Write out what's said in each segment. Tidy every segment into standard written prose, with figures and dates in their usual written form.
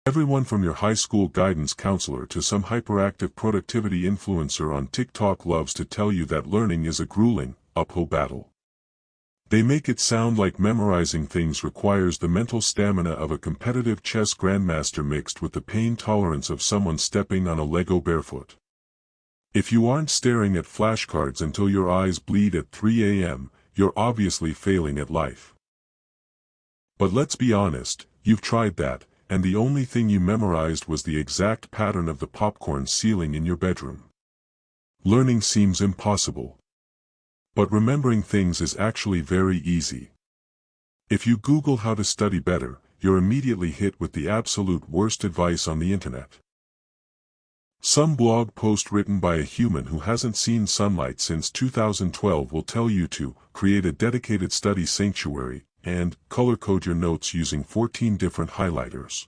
Everyone from your high school guidance counselor to some hyperactive productivity influencer on TikTok loves to tell you that learning is a grueling, uphill battle. They make it sound like memorizing things requires the mental stamina of a competitive chess grandmaster mixed with the pain tolerance of someone stepping on a Lego barefoot. If you aren't staring at flashcards until your eyes bleed at 3 a.m., you're obviously failing at life. But let's be honest, you've tried that, and the only thing you memorized was the exact pattern of the popcorn ceiling in your bedroom. Learning seems impossible. But remembering things is actually very easy. If you Google how to study better, you're immediately hit with the absolute worst advice on the internet. Some blog post written by a human who hasn't seen sunlight since 2012 will tell you to create a dedicated study sanctuary and color code your notes using 14 different highlighters.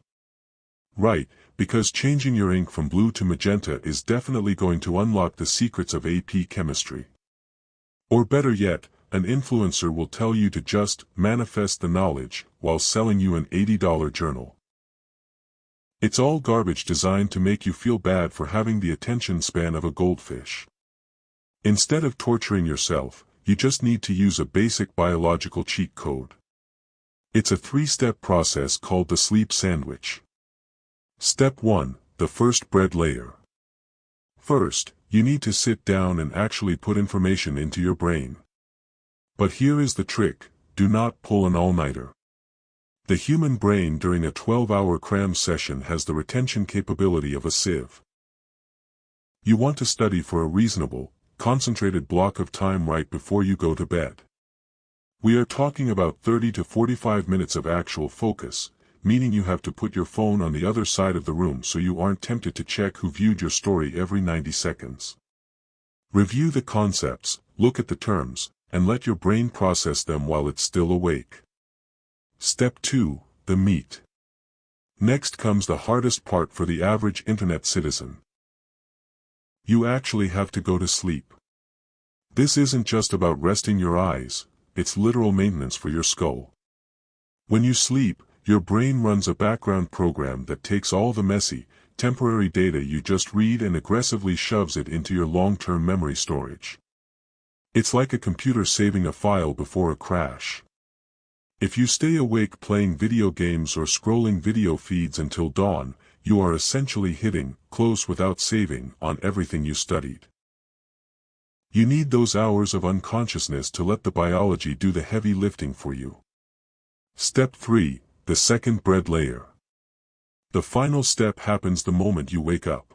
Right, because changing your ink from blue to magenta is definitely going to unlock the secrets of AP chemistry. Or better yet, an influencer will tell you to just manifest the knowledge while selling you an $80 journal. It's all garbage designed to make you feel bad for having the attention span of a goldfish. Instead of torturing yourself, you just need to use a basic biological cheat code. It's a 3-step process called the sleep sandwich. Step 1, the first bread layer. First, you need to sit down and actually put information into your brain. But here is the trick, do not pull an all-nighter. The human brain during a 12-hour cram session has the retention capability of a sieve. You want to study for a reasonable, concentrated block of time right before you go to bed. We are talking about 30 to 45 minutes of actual focus, meaning you have to put your phone on the other side of the room so you aren't tempted to check who viewed your story every 90 seconds. Review the concepts, look at the terms, and let your brain process them while it's still awake. Step 2, the meat. Next comes the hardest part for the average internet citizen. You actually have to go to sleep. This isn't just about resting your eyes, it's literal maintenance for your skull. When you sleep, your brain runs a background program that takes all the messy, temporary data you just read and aggressively shoves it into your long-term memory storage. It's like a computer saving a file before a crash. If you stay awake playing video games or scrolling video feeds until dawn, you are essentially hitting close without saving on everything you studied. You need those hours of unconsciousness to let the biology do the heavy lifting for you. Step 3, the second bread layer. The final step happens the moment you wake up.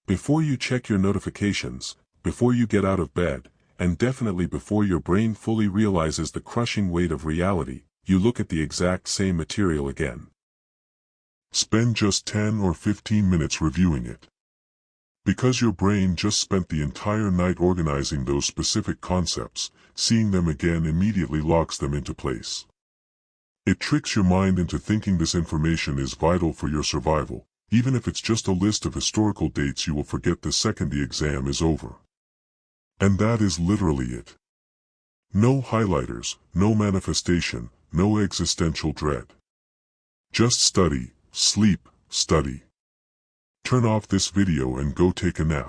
Before you check your notifications, before you get out of bed, and definitely before your brain fully realizes the crushing weight of reality, you look at the exact same material again. Spend just 10 or 15 minutes reviewing it. Because your brain just spent the entire night organizing those specific concepts, seeing them again immediately locks them into place. It tricks your mind into thinking this information is vital for your survival, even if it's just a list of historical dates you will forget the second the exam is over. And that is literally it. No highlighters, no manifestation, no existential dread. Just study, sleep, study. Turn off this video and go take a nap.